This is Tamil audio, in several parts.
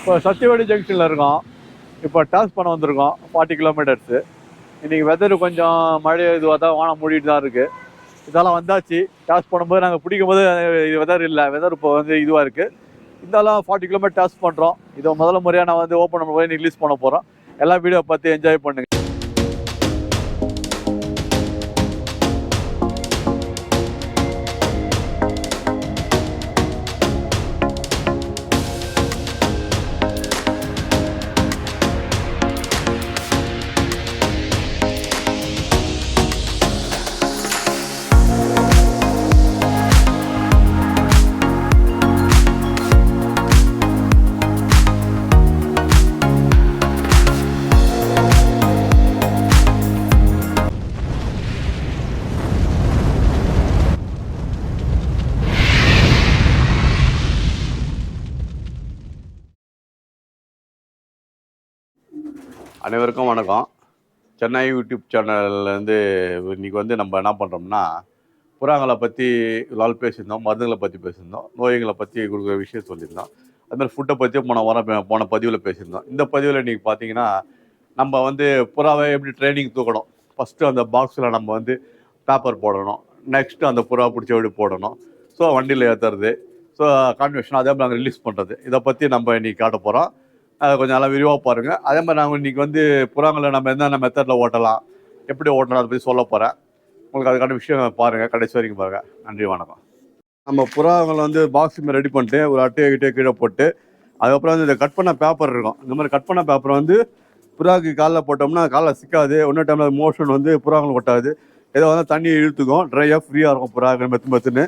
இப்போ சத்தியவாடி ஜங்ஷனில் இருக்கோம். இப்போ டாஸ் பண்ண வந்திருக்கோம் 40 கிலோமீட்டர்ஸு. இன்றைக்கி வெதர் கொஞ்சம் மழை இதுவாக தான் வானம் மூடிட்டு தான் இருக்குது. இதெல்லாம் வந்தாச்சு. டாஸ் பண்ணும்போது நாங்கள் பிடிக்கும் போது வெதர் இல்லை, வெதர் இப்போ வந்து இதுவாக இருக்குது. இருந்தாலும் 40 கிலோமீட்டர் டாஸ் பண்ணுறோம். இதை முதல்ல முறையாக நான் வந்து ஓப்பன் பண்ண போய் ரிலீஸ் பண்ண போகிறோம். எல்லா வீடியோ பார்த்து என்ஜாய் பண்ணுங்க. அனைவருக்கும் வணக்கம். சென்னை யூடியூப் சேனல்லேருந்து இன்றைக்கி வந்து நம்ம என்ன பண்ணுறோம்னா, புறாங்களை பற்றி நாள் பேசியிருந்தோம், மருந்துகளை பற்றி பேசியிருந்தோம், நோய்களை பற்றி கொடுக்குற விஷயம் சொல்லியிருந்தோம். அதுமாதிரி ஃபுட்டை பற்றி போன பதிவில் பேசியிருந்தோம். இந்த பதிவில் இன்றைக்கி பார்த்தீங்கன்னா, நம்ம வந்து புறாவை எப்படி ட்ரைனிங் தூக்கணும். ஃபஸ்ட்டு அந்த பாக்ஸில் நம்ம வந்து பேப்பர் போடணும். நெக்ஸ்ட்டு அந்த புறா பிடிச்ச எப்படி போடணும். ஸோ வண்டியில் ஏற்றுறது, ஸோ கான்வெக்ஷன் அதே மாதிரி நாங்கள் ரிலீஸ் பண்ணுறது, இதை பற்றி நம்ம இன்றைக்கி காட்ட போகிறோம். அதை கொஞ்சம் நல்லா விரிவாக பாருங்கள். அதே மாதிரி நாங்கள் இன்றைக்கி வந்து புறாங்களை நம்ம என்னென்ன மெத்தடில் ஓட்டலாம், எப்படி ஓட்டலாம் அதை பற்றி சொல்ல போகிறேன். உங்களுக்கு அதுக்கான விஷயம் பாருங்கள், கடைசி வரைக்கும் பாருங்கள். நன்றி, வணக்கம். நம்ம புறாங்களை வந்து பாக்ஸ் ரெடி பண்ணிட்டு ஒரு அட்டையை கீழே போட்டு, அதுக்கப்புறம் வந்து இந்த கட் பண்ண பேப்பர் இருக்கும். இந்த மாதிரி கட் பண்ண பேப்பரை வந்து புறாவுக்கு காலில் போட்டோம்னா காலில் சிக்காது. இன்னொரு டைமில் மோஷன் வந்து புறாங்களை ஒட்டாது. ஏதோ வந்து தண்ணி இழுத்துக்கும், ட்ரையாக ஃப்ரீயாக இருக்கும் புறாங்க மெத்துன்னு.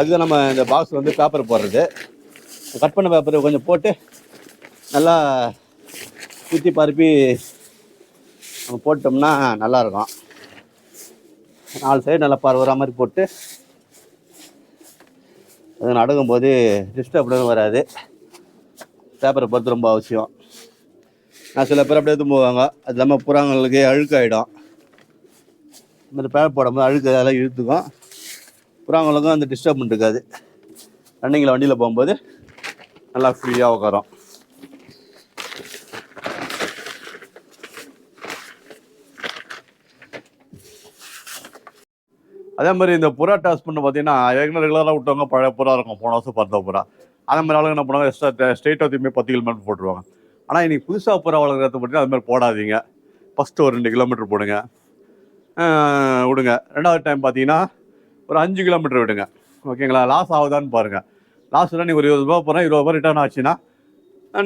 அதுதான் நம்ம இந்த பாக்ஸ் வந்து பேப்பர் போடுறது. கட் பண்ண பேப்பரை கொஞ்சம் போட்டு நல்லா சுற்றி பரப்பி நம்ம போட்டோம்னா நல்லாயிருக்கும். 4 சைடு நல்லா வர மாதிரி போட்டு அது நடுங்கும்போது டிஸ்டர்ப்டும் வராது. பேப்பரை பொறுத்து ரொம்ப அவசியம். நான் சில பேர் அப்படியே எடுத்து போவாங்க, அது இல்லாமல் புறாங்களுக்கு அழுக்காயிடும். இந்த மாதிரி பேப்பர் போடும்போது அழுக்கு அதெல்லாம் இழுத்துக்கும், புறாங்களுக்கும் அந்த டிஸ்டர்ப்மெண்ட் இருக்காது. ரன்னிங்கில் வண்டியில் போகும்போது நல்லா ஃப்ரீயாக உட்காரோம். அதே மாதிரி இந்த புறா டாஸ் பண்ண பார்த்தீங்கன்னா, ஏற்கனவே ரெகுலராக விட்டவங்க பழைய புறா இருக்கும், போன வருஷம் பார்த்த புறா. அந்த மாதிரி ஆளுங்க என்ன பண்ணுவாங்க, ஸ்ட்ரெயிட்டாக திரும்பி 10 கிலோமீட்டர் போட்டுருவாங்க. ஆனால் இன்றைக்கி புதுசாக புறா வளர்க்குறது பார்த்தீங்கன்னா அது மாதிரி போடாதீங்க. ஃபஸ்ட்டு ஒரு 2 கிலோமீட்டர் போடுங்க, விடுங்க. ரெண்டாவது டைம் பார்த்தீங்கன்னா ஒரு 5 கிலோமீட்டர் விடுங்க. ஓகேங்களா? லாஸ் ஆகுதான்னு பாருங்கள். லாஸ்ட்லாம் நீங்கள் ஒரு 20 ரூபா போகிறேன், 20 ரூபா ரிட்டர்ன் ஆச்சுன்னா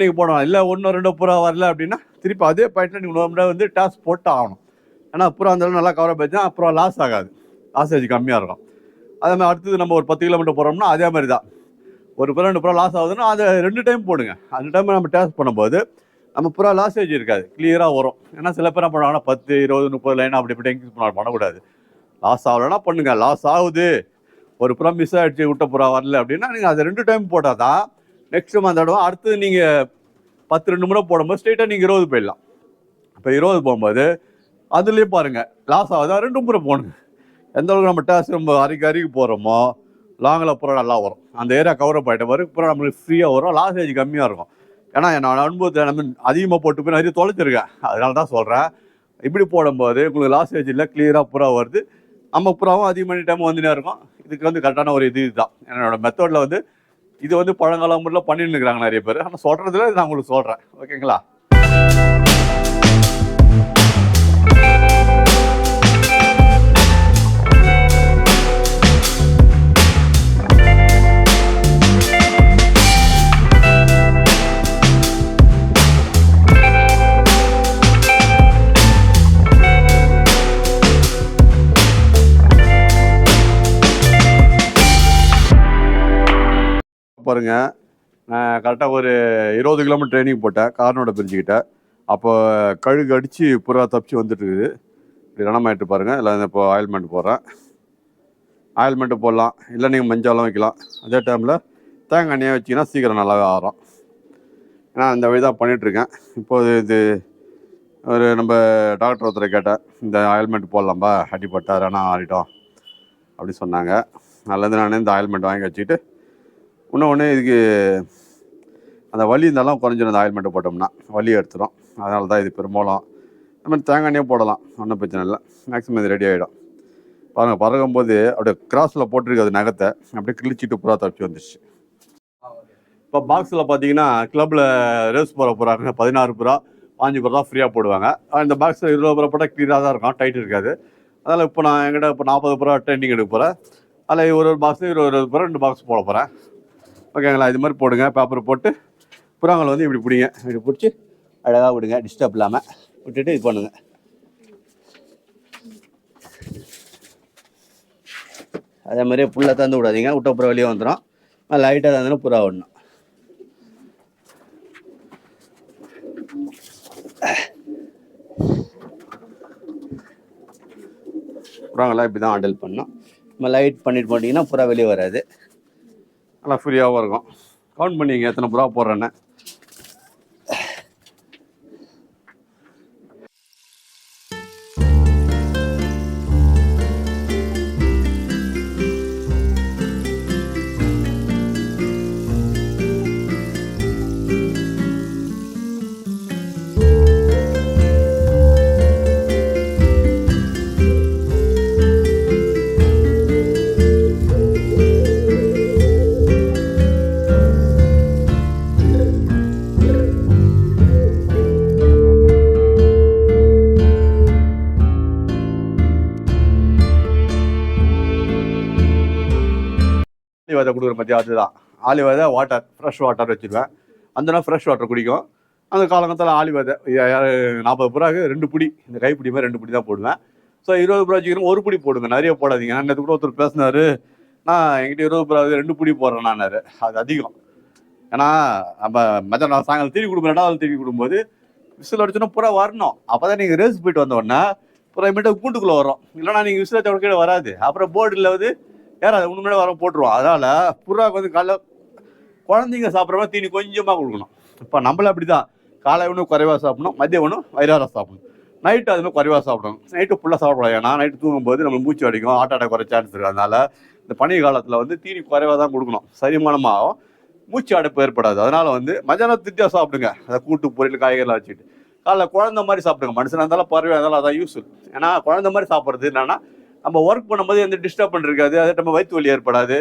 நீங்கள் போடலாம். இல்லை 1-2 புறா வரல அப்படின்னா திருப்பி அதே பாயிண்ட்டில் நீங்கள் 1 முறை வந்து டாஸ் போட்டு ஆகணும். ஏன்னா புறா இருந்தாலும் நல்லா கவரை போயிடுச்சுன்னா அப்புறம் லாஸ் ஆகாது, லாசேஜ் கம்மியாக இருக்கும். அதே மாதிரி அடுத்தது நம்ம ஒரு 10 கிலோமீட்டர் போகிறோம்னா அதே மாதிரி தான். ஒரு புறா 2 புறா லாஸ் ஆகுதுன்னா அதை 2 டைம் போடுங்க. அந்த டைம் நம்ம டேஸ்ட் பண்ணும்போது நம்ம புறா லாசேஜ் இருக்காது, கிளியராக வரும். ஏன்னா சில பேர் என்ன பண்ணுவாங்கன்னா 10, 20, 30 லைன் அப்படி இப்படி இன்க்ரீஸ் பண்ணக்கூடாது. லாஸ் ஆகலைன்னா பண்ணுங்கள். லாஸ் ஆகுது, ஒரு புறா மிஸ் ஆகிடுச்சு, விட்ட புறா வரல அப்படின்னா நீங்கள் அதை 2 டைம் போட்டால் தான் நெக்ஸ்ட் அந்த தடவை அடுத்தது நீங்கள் 10-2 முறை போடும்போது ஸ்ட்ரெயிட்டாக நீங்கள் 20 போயிடலாம். இப்போ 20 போகும்போது அதுலேயே பாருங்கள் லாஸ் ஆகுதா, 2 முறை போடுங்க. எந்த அளவுக்கு நம்ம டேஸ்ட் நம்ம அரிக்கு போகிறோமோ லாங்கில் புறா நல்லா வரும். அந்த ஏரியா கவரப் ஆகிட்ட மாதிரி புறா நம்மளுக்கு ஃப்ரீயாக வரும், லாசேஜ் கம்மியாக இருக்கும். ஏன்னா என்னோட அனுபவத்தை நம்ம அதிகமாக போட்டு போய் நிறைய தொலைச்சிருக்கேன், அதனால தான் சொல்கிறேன். இப்படி போடும்போது உங்களுக்கு லாசேஜ் இல்லை, கிளியராக புறா வருது. நம்ம புறாவும் அதிக மணி டைம் வந்துனே இருக்கும். இதுக்கு வந்து கரெக்டான ஒரு இதுதான் என்னோடய மெத்தடில் வந்து. இது வந்து பழங்கால முறையில் பண்ணிட்டு இருக்கிறாங்க நிறைய பேர். ஆனால் சொல்கிறதுல நான் உங்களுக்கு சொல்கிறேன். ஓகேங்களா? பாருங்க, நான் கரெக்டாக ஒரு 20 கிலோமீட்டர் ட்ரைனிங் போட்டேன், கார்னோட பிரிஞ்சுக்கிட்டேன். அப்போ கழுகு அடித்து புறா தப்பிச்சு வந்துட்டு இருக்குது. இப்படி ரணமாயிட்டு பாருங்கள். இல்லை இப்போ ஆயில்மெண்ட் போடுறேன். ஆயில்மெண்ட்டு போடலாம், இல்லை நீங்கள் மஞ்சாலும் வைக்கலாம். அதே டைமில் தேங்காய் எண்ணெயை வச்சிங்கன்னா சீக்கிரம் நல்லாவே ஆகிறோம். ஏன்னா அந்த வழி தான் பண்ணிகிட்ருக்கேன். இப்போது இது ஒரு நம்ம டாக்டர் ஒருத்தரை கேட்டேன், இந்த ஆயில்மெண்ட் போடலாம்பா, அடிப்பட்டா ரணம் ஆறிட்டோம் அப்படி சொன்னாங்க. அதுலேருந்து நான் இந்த ஆயில்மெண்ட் வாங்கி வச்சுக்கிட்டு இன்னொன்று இதுக்கு அந்த வலி இருந்தாலும் குறைஞ்சிடும். அந்த ஆயில்மெண்ட்டை போட்டோம்னா வலி எடுத்துடும். அதனால தான் இது பெரும்பாலும் நம்ம தேங்காய் எண்ணெயே போடலாம், ஒன்றும் பிரச்சனை இல்லை. மேக்ஸிமம் இது ரெடி ஆகிடும். பாருங்கள், பறக்கும்போது அப்படியே கிராஸில் போட்டிருக்காது நகத்தை, அப்படியே கிழிச்சிட்டு புறா தப்பிச்சு வந்துடுச்சு. இப்போ பாக்ஸில் பார்த்தீங்கன்னா கிளப்பில் ரேஸ் புறா போகிறாங்க, 16 புறா 5 புறா தான் ஃப்ரீயாக போடுவாங்க. இந்த பாக்ஸில் 20 புறா போட்டால் க்ளீனாக தான் இருக்கும், டைட் இருக்காது. அதனால் இப்போ நான் என்கிட்ட இப்போ 40 புறா ட்ரெண்டிங் எடுக்க போகிறேன். அதில் ஒரு பாக்ஸு 20 புறா 2 பாக்ஸ் போட போகிறேன். ஓகேங்களா? இது மாதிரி போடுங்க. பேப்பர் போட்டு புறாங்களை வந்து இப்படி பிடிங்க, இப்படி பிடிச்சி அழகாக விடுங்க, டிஸ்டர்ப் இல்லாமல் விட்டுட்டு இது பண்ணுங்கள். அதே மாதிரியே புல்லை தந்து விடாதீங்க, விட்ட புறா வெளியே வந்துடும். லைட்டாக தந்துடும் புறா விடணும். புறாங்கெல்லாம் இப்படி தான் ஹேண்டில் பண்ணோம். நம்ம லைட் பண்ணிட்டு போட்டிங்கன்னா புறா வெளியே வராது, நல்லா ஃப்ரீயாகவும் இருக்கும். கவுண்ட் பண்ணிங்க எத்தனை புறா போடுறேன்னு. ஆலி விதை கொடுக்குற பற்றி அதுதான். ஆலி விதை வாட்டர், ஃப்ரெஷ் வாட்டர் வச்சுருவேன். அந்த ஃப்ரெஷ் வாட்டர் குடிக்கும். அந்த காலங்கத்தில் ஆலி விதை 40 புறாக்கு 2 பிடி, இந்த கைப்பிடி மாதிரி 2 பிடி தான் போடுவேன். ஸோ 20 புறா வச்சுக்கிறோம், 1 பிடி போடுங்க, நிறைய போடாதீங்க. நான் நேற்று கூட ஒருத்தர் பேசினார், நான் என்கிட்ட 20 புறா 2 பிடி போடுறேன் நானாரு. அது அதிகம். ஏன்னா நம்ம மத்தியானம் சாயங்காலம் தீனி கொடுப்போம், 2வது தீனி கொடுக்கும்போது விசில் அடிச்சோன்னா புறா வரணும். அப்போ தான் நீங்கள் ரேஸ் போயிட்டு வந்தோடனே புறா இமீடியாக கூட்டுக்குள்ளே வரும். இல்லைனா நீங்கள் விசில் அடிச்ச கீழே வராது. அப்புறம் போர்டில் வந்து யாரும் அது முன்னாடி வர போட்டுருவோம். அதனால் புறாவுக்கு வந்து காலைல குழந்தைங்க சாப்பிட்ற மாதிரி தீனி கொஞ்சமாக கொடுக்கணும். இப்போ நம்மள அப்படி தான், காலை ஒன்றும் குறைவாக சாப்பிடணும், மதியம் ஒன்றும் வயிறார சாப்பிடணும், நைட்டு அதுமாதிரி குறைவாக சாப்பிடணும். நைட்டு ஃபுல்லாக சாப்பிடலாம். ஏன்னா நைட்டு தூங்கும்போது நம்ம மூச்சு அடிக்கும், ஹார்ட் அட்டாக் வர சான்ஸ் இருக்குது. அதனால் இந்த பனி காலத்தில் வந்து தீனி குறைவாக தான் கொடுக்கணும், செரிமானமாகும், மூச்சு அடைப்பு ஏற்படாது. அதனால் வந்து மத்தியானம் திருப்தியாக சாப்பிடுங்க, அதை கூட்டு பொரியல் காய்கறிலாம் வச்சுட்டு. காலைல குழந்த மாதிரி சாப்பிடுங்க. மனுஷனாக இருந்தாலும் பறவை இருந்தாலும் அதான் யூஸ்ஃபுல். ஏன்னா குழந்த மாதிரி சாப்பிட்றது என்னன்னா, நம்ம ஒர்க் பண்ணும்போது எந்த டிஸ்டர்பன் இருக்காது, அது நம்ம வயிற்று வலி ஏற்படாது,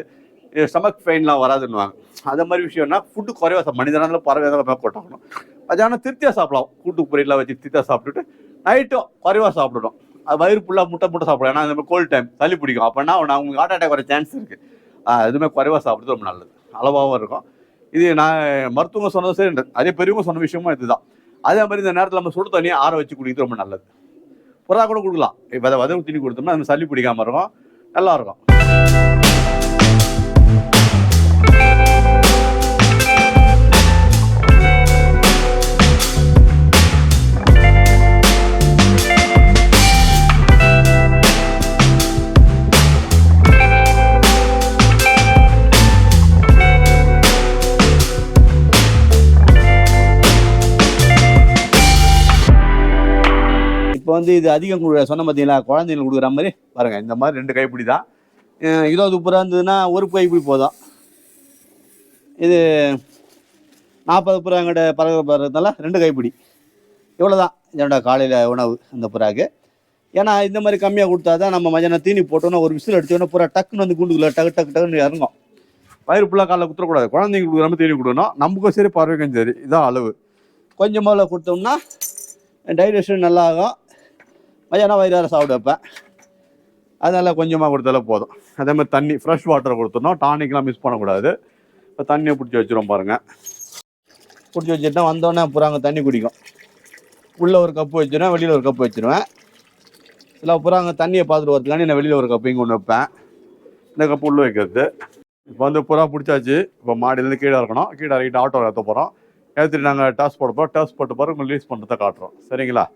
ஸ்டமக் பெயின்லாம் வராதுன்னுவாங்க. அந்த மாதிரி விஷயம்னா ஃபுட்டு குறைவாக சாப்பிடும். மனிதனால பறவை தான் போட்டாகணும். மத்தியானம் திருப்தியாக சாப்பிடலாம், கூட்டு பொரியலாம் வச்சு திருப்தியாக சாப்பிட்டுட்டு நைட்டும் குறைவாக சாப்பிடணும். அது வயிறு ஃபுல்லாக முட்டை சாப்பிடலாம். ஏன்னா இந்த கோல்டு டைம் சளி பிடிக்கும். அப்படின்னா அவங்களுக்கு ஹார்ட் அட்டாக் வர சான்ஸ் இருக்குது. எதுவுமே குறைவாக சாப்பிட்றது ரொம்ப நல்லது, அளவாகவும் இருக்கும். இது நான் மருத்துவங்க சொன்னதும் சரி, அதே பெரியவங்க சொன்ன விஷயமும் இதுதான். அதே மாதிரி இந்த நேரத்தில் நம்ம சுடு தண்ணியை ஆற வச்சு குடிக்கிறது ரொம்ப நல்லது. புறா கூட கொடுக்கலாம். இப்போ அதை வதவு தண்ணி கொடுத்தோம்னா நம்ம சளி பிடிக்காமல் இருக்கும், நல்லாயிருக்கும். இப்போ வந்து இது அதிகம் சொன்ன பார்த்தீங்களா, குழந்தைங்களுக்கு கொடுக்குற மாதிரி பாருங்கள். இந்த மாதிரி 2 கைப்பிடி தான். 20 புறா இருந்ததுன்னா 1 கைப்பிடி போதும். இது 40 புறா எங்கிட்ட பறக்கிறதுனால 2 கைப்பிடி, இவ்வளோ தான் என்னோட காலையில் உணவு அந்த புறாக்கு. ஏன்னா இந்த மாதிரி கம்மியாக கொடுத்தா தான் நம்ம மதியானம் தீனி போட்டோன்னா ஒரு விசில் அடித்தோன்னா புறா டக்குன்னு வந்து கூண்டுக்குள்ள டக்குன்னு இறங்கும். வயிறு ஃபுல்லாக காலைல குத்துறக்கூடாது. குழந்தைங்களுக்கு கொடுக்குற மாதிரி தீனி கொடுக்கணும். நமக்கும் சரி பறவைக்கும் சரி, இதான் அளவு. கொஞ்சமாக கொடுத்தோம்னா டைஜஷன் நல்லா ஆகும். மதியானம் வயிறார சாப்பிட வைப்பேன். அதனால் கொஞ்சமாக கொடுத்தாலும் போதும். அதே மாதிரி தண்ணி, ஃப்ரெஷ் வாட்டர் கொடுத்துடணும். டானிக்லாம் மிஸ் பண்ணக்கூடாது. இப்போ தண்ணியை பிடிச்சி வச்சுருவோம் பாருங்கள். பிடிச்சி வச்சுட்டா வந்தோடனே புறாங்க தண்ணி குடிக்கும். உள்ளே ஒரு கப்பு வச்சுருவேன், வெளியில் ஒரு கப்பு வச்சுருவேன். இல்லை புறாங்க தண்ணியை பார்த்துட்டு வரதுக்காண்டி நான் வெளியில் ஒரு கப்பு இங்கே ஒன்று வைப்பேன். இந்த கப்பு உள்ளே வைக்கிறது. இப்போ வந்து புறா பிடிச்சாச்சு. இப்போ மாடியிலேருந்து கீழே இருக்கணும். கீழே இறக்கிட்டு ஆட்டோ ஏற்ற போகிறோம். ஏற்றிட்டு நாங்கள் டாஸ் போட போகிறோம். டாஸ் போட்டு போகிறோம், உங்களுக்கு ரிலீஸ் பண்ணுறதை காட்டுறோம். சரிங்களா?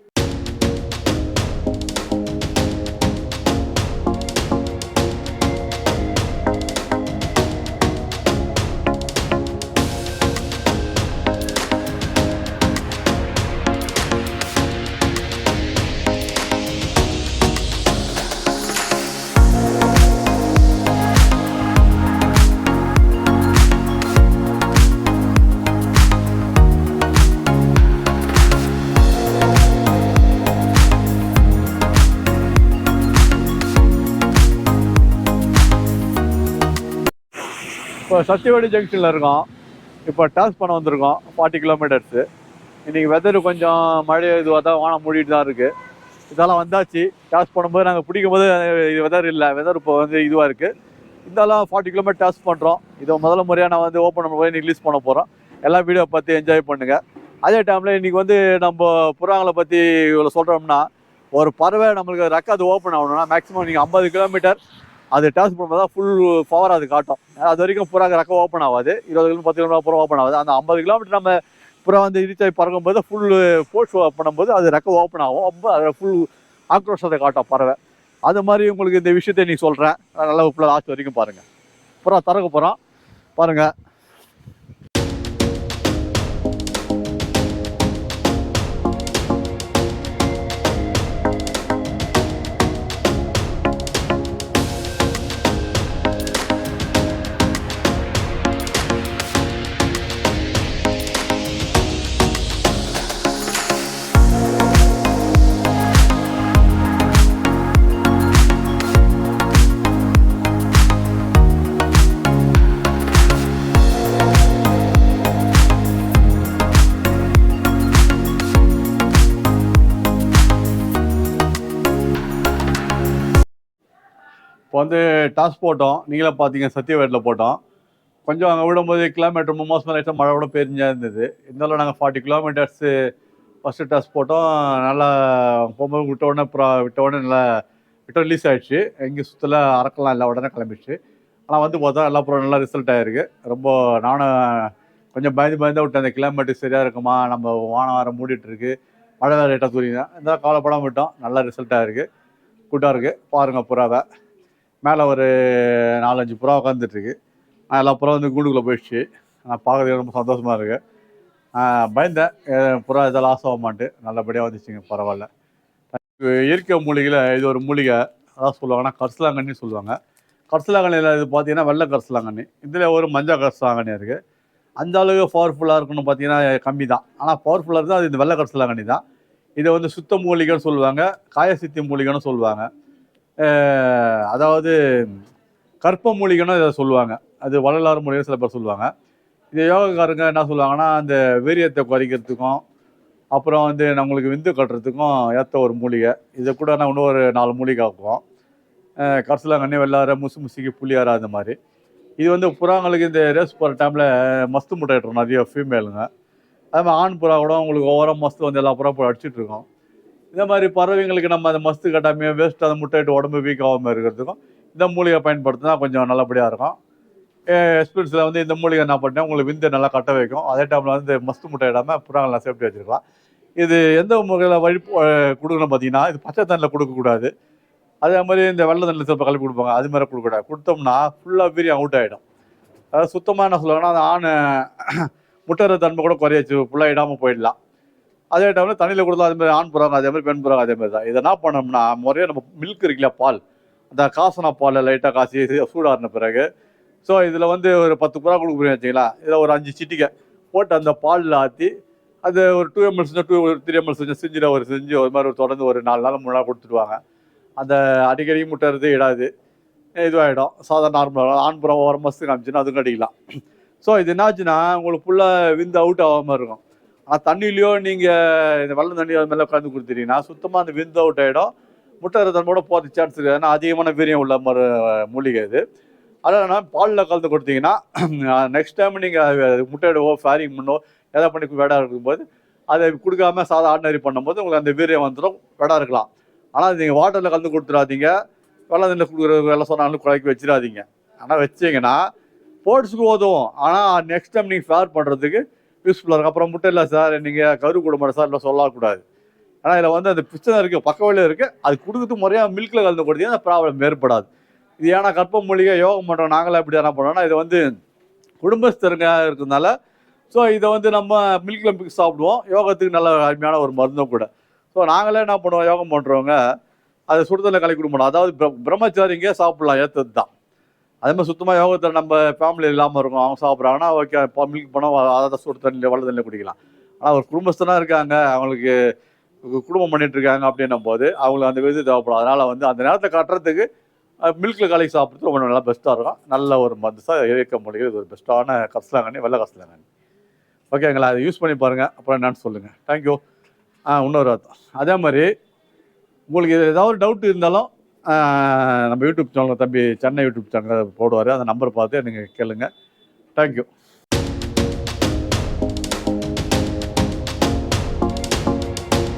இப்போ சத்தியவாடி ஜங்ஷனில் இருக்கோம். இப்போ டாஸ் பண்ண வந்திருக்கோம் 40 கிலோமீட்டர்ஸு. இன்றைக்கி வெதர் கொஞ்சம் மழை இதுவாக தான் வானம் மூடிட்டு தான் இருக்குது. இதெல்லாம் வந்தாச்சு. டாஸ் பண்ணும்போது நாங்கள் பிடிக்கும்போது இது வெதர் இல்லை, வெதர் இப்போ வந்து இதுவாக இருக்குது. இருந்தாலும் 40 கிலோமீட்டர் டாஸ் பண்ணுறோம். இதை முதல்ல முறையாக நான் வந்து ஓப்பன் பண்ண போய் ரிலீஸ் பண்ண போகிறோம். எல்லா வீடியோ பார்த்து என்ஜாய் பண்ணுங்கள். அதே டைமில் இன்றைக்கி வந்து நம்ம புறாங்களை பற்றி இவ்வளோ சொல்கிறோம்னா, ஒரு பறவை நம்மளுக்கு ரெக்கார்டு ஓப்பன் ஆகணும்னா மேக்ஸிமம் நீங்கள் 50 கிலோமீட்டர் அது டாஸ் பண்ணும்போது தான் ஃபுல் பவர் அது காட்டும். அது வரைக்கும் புறாக்கு ரெக்கை ஓப்பன் ஆகாது. 20 கிலோமீட்டர் 10 கிலோமீட்டர் அப்புறம் ஓப்பன் ஆகாது. அந்த 50 கிலோமீட்டர் நம்ம புறா வந்து ரீச் ஆகி பறக்கும்போது ஃபுல் ஃபோர்ஸ் பண்ணும்போது அது ரெக்கை ஓப்பன் ஆகும். ரொம்ப அதில் ஃபுல் ஆக்ரோஷத்தை காட்டும் பறவை. அது மாதிரி உங்களுக்கு இந்த விஷயத்தை நீ சொல்கிறேன். நல்லா ஃபுல்லாக லாஸ்ட் வரைக்கும் பாருங்கள். புறா திறக்க போகிறோம் பாருங்கள். இப்போ வந்து டாஸ் போட்டோம். நீங்களே பார்த்தீங்க சத்தியவேட்டில் போட்டோம். கொஞ்சம் அங்கே விடும்போது கிலோமீட்டர் 3 மாதம் ஆகிடுச்சா மழை கூட பெரிஞ்சா இருந்தது. இருந்தாலும் நாங்கள் 40 கிலோமீட்டர்ஸு ஃபஸ்ட்டு டாஸ் போட்டோம். நல்லா போகும்போது விட்ட உடனே நல்லா ரிலீஸ் ஆகிடுச்சு. எங்கேயும் சுற்றல அறக்கலாம் இல்லை, உடனே கிளம்பிடுச்சு. ஆனால் வந்து பார்த்தா எல்லா அப்புறம் நல்லா ரிசல்ட் ஆகிருக்கு. ரொம்ப நானும் கொஞ்சம் பயந்து விட்டேன். அந்த கிலோமீட்டர் சரியாக இருக்குமா, நம்ம வானம் வேறு மூடிட்டுருக்கு, மழை வேறு லைட்டாக தூரிதான் இந்த கவலைப்படாமல் விட்டோம். நல்லா ரிசல்ட் ஆகிருக்கு. குட்டாக இருக்குது. பாருங்கள் புறாவை. மேலே ஒரு 4-5 புறா உட்காந்துட்ருக்கு. எல்லா புறா வந்து கூண்டுக்குள்ளே போயிடுச்சு. நான் பார்க்குறதுக்கு ரொம்ப சந்தோஷமாக இருக்குது. பயந்தேன் புறா எதாவது லாஸ் ஆகாமான்ட்டு. நல்லபடியாக வந்துச்சுங்க, பரவாயில்ல. இயற்கை மூலிகையில் இது ஒரு மூலிகை. அதான் சொல்லுவாங்கன்னா கரிசலாங்கண்ணி சொல்லுவாங்க. கரிசலாங்கண்ணியில் இது பார்த்தீங்கன்னா வெள்ளை கரிசலாங்கண்ணி. இதில் ஒரு மஞ்சள் கரிசலாங்கண்ணி இருக்குது. அந்த அளவுக்கு பவர்ஃபுல்லாக இருக்குன்னு பார்த்தீங்கன்னா கம்மி தான். ஆனால் பவர்ஃபுல்லாக இருந்தால் அது இந்த வெள்ளை கரிசலாங்கண்ணி தான். இதை வந்து சுத்த மூலிகைன்னு சொல்லுவாங்க, காயசித்தி மூலிகைன்னு சொல்லுவாங்க. அதாவது கற்ப மூலிகைன்னு இதை சொல்லுவாங்க. அது வள்ளலார் மூலிகை சில பேர் சொல்லுவாங்க. இது யோகக்காரங்க என்ன சொல்லுவாங்கன்னா, அந்த வீரியத்தை குறைக்கிறதுக்கும் அப்புறம் வந்து நம்மளுக்கு விந்து கட்டுறதுக்கும் ஏற்ற ஒரு மூலிகை. இதை கூட நான் இன்னொரு 4 மூலிகை ஆக்குவோம். கரிசலாங்கண்ணி, வெள்ளார, முசிக்கு, புளியாரா அந்த மாதிரி. இது வந்து புறாங்களுக்கு இந்த ரேஸ் போகிற டைமில் மஸ்து முட்டை இட்டுரும் நிறைய ஃபீமேலுங்க. அது மாதிரி ஆண் புறா கூட உங்களுக்கு ஓவராக மஸ்து வந்து எல்லா புறா போய் அடிச்சிட்ருக்கோம். இந்த மாதிரி பறவைங்களுக்கு நம்ம அந்த மஸ்து கட்டாமையாக வேஸ்ட்டு அதை முட்டையிட்டு உடம்பு வீக் ஆகாமல் இருக்கிறதுக்கும் இந்த மூலிகை பயன்படுத்தினா கொஞ்சம் நல்லபடியாக இருக்கும். எக்ஸ்பீரியன்ஸில் வந்து இந்த மூலிகை என்ன பண்ணேன், உங்களுக்கு விந்தை நல்லா கட்ட வைக்கும். அதே டைமில் வந்து மஸ்து முட்டை இடாமல் புறாங்களை சேஃப்டி வச்சுருக்கலாம். இது எந்த முறையில் வழி கொடுக்கணும் பார்த்தீங்கன்னா, இது பச்சை தண்ணியில் கொடுக்கக்கூடாது. அதே மாதிரி இந்த வெள்ளை தண்ணியில் சிலப்போ கலப்பி கொடுப்பாங்க, அது மாதிரி கொடுக்கக்கூடாது. கொடுத்தோம்னா ஃபுல்லாக வீரியம் அவுட் ஆகிடும். அதாவது சுத்தமாக என்ன சொல்லுவாங்கன்னா, அந்த ஆண் முட்டைற தன்மை கூட குறையாச்சு, ஃபுல்லாக இடாமல் போயிடலாம். அதே டைமில் தண்ணியில் கொடுத்தா அதே மாதிரி ஆண் புறாங்க, அதே மாதிரி பெண் புறாங்க அதே மாதிரி தான். இதை என்ன பண்ணோம்னா, முறையாக நம்ம மில்க் இருக்குல்ல, பால், அந்த காசனா பாலில் லைட்டாக காசி சூடாறின பிறகு, ஸோ இதில் வந்து ஒரு 10 புறா கொடுக்குறீங்க வச்சிங்களா, இதில் ஒரு 5 சிட்டிக்கை போட்டு அந்த பாலில் ஆற்றி அது ஒரு 2 ml 3 ml செஞ்சுட்டு ஒரு மாதிரி தொடர்ந்து ஒரு 4 நாள் 3 நாள் கொடுத்துடுவாங்க. அந்த அடிக்கடி முட்டைறது இடாது, இதுவாகிடும். சாதாரண நார்மலாக ஆண் புறா ஒரு மாதத்துக்கு காமிச்சுன்னா அதுவும் அடிக்கலாம். ஸோ இது என்னாச்சுன்னா உங்களுக்கு ஃபுல்லாக விந்து அவுட் ஆகாமல் இருக்கும். ஆனால் தண்ணியிலையோ நீங்கள் இந்த வெள்ளம் தண்ணி அது மேலே கலந்து கொடுத்துட்டீங்கன்னா சுத்தமாக அந்த விந்து அவுட் ஆகிடும். முட்டை தன்மையோட போகிறது சான்ஸ் இருக்குது. ஏன்னா அதிகமான வீரியம் உள்ள மாதிரி மூலிகை இது. அதனால் பாலில் கலந்து கொடுத்தீங்கன்னா நெக்ஸ்ட் டைம் நீங்கள் முட்டையோட ஃபேரிங் பண்ணோ எதாவது பண்ணி வெடா இருக்கும்போது அதை கொடுக்காம சாதா ஆர்டினரி பண்ணும்போது உங்களுக்கு அந்த வீரியம் வந்துடும், வெடா இருக்கலாம். ஆனால் நீங்கள் வாட்டரில் கலந்து கொடுத்துடாதீங்க. வெள்ளம் தண்ணியில் கொடுக்குற வெள்ளம் சொன்னாலும் குழக்கி வச்சிடாதீங்க. ஆனால் வச்சிங்கன்னா ஸ்போர்ட்ஸுக்கு உதவும். ஆனால் நெக்ஸ்ட் டைம் நீங்கள் ஃபேர் பண்ணுறதுக்கு யூஸ்ஃபுல்லாக இருக்கும். அப்புறம் முட்டை இல்லை சார், நீங்கள் கரு கொடுக்க மாட்டேன் சார், இல்லை சொல்லக்கூடாது. ஆனால் இதில் வந்து அந்த பிரச்சனை இருக்குது, பக்க வழியில் இருக்குது. அது கொடுக்குறது முறையாக மில்கில் கலந்து கொடுத்தீங்கன்னா அந்த ப்ராப்ளம் ஏற்படாது. இது ஏன்னா கற்ப மூலிகை யோகம் பண்ணுறோம் நாங்களாம் எப்படி என்ன பண்ணுறோம்னா, இது வந்து குடும்பஸ்தருங்க இருக்கிறதுனால ஸோ இதை வந்து நம்ம மில்கில் மிக்ஸ் சாப்பிடுவோம். யோகத்துக்கு நல்ல அருமையான ஒரு மருந்தும் கூட. ஸோ நாங்களே என்ன பண்ணுவோம், யோகம் பண்ணுறவங்க அதை சுடுதலில் கலக்கி கொடுக்க மாட்டோம். அதாவது பிரம்மச்சாரிங்கே சாப்பிட்லாம், ஏற்றது தான். அதே மாதிரி சுத்தமாக யோகத்தில் நம்ம ஃபேமிலி இல்லாமல் இருக்கும், அவங்க சாப்பிட்றாங்கன்னா ஓகே, இப்போ மில்க் பண்ணோம் அதை சுடு தண்ணியில் வெள்ளை தண்ணியில் குடிக்கலாம். ஆனால் ஒரு குடும்பஸ்தனாக இருக்காங்க, அவங்களுக்கு குடும்பம் பண்ணிட்டு இருக்காங்க அப்படின்னும் போது அவங்களுக்கு அந்த விது தேவைப்படும். அதனால் வந்து அந்த நேரத்தை கட்டுறதுக்கு மில்கில் கலக்கி சாப்பிட்றது ரொம்ப நல்லா பெஸ்ட்டாக இருக்கும். நல்ல ஒரு மருந்தாக இயக்க முடியும். இது ஒரு பெஸ்ட்டான கரிசலாங்கண்ணி, வெள்ளை கரிசலாங்கண்ணி. ஓகேங்களா? அதை யூஸ் பண்ணி பாருங்கள், அப்புறம் என்னன்னு சொல்லுங்கள். தேங்க்யூ. இன்னொரு அதே மாதிரி உங்களுக்கு ஏதாவது டவுட் இருந்தாலும் நம்ம யூடியூப் சேனல் தம்பி சென்னை யூடியூப் சேனல் போடுவார். அந்த நம்பரை பார்த்து நீங்கள் கேளுங்க. தேங்க்யூ.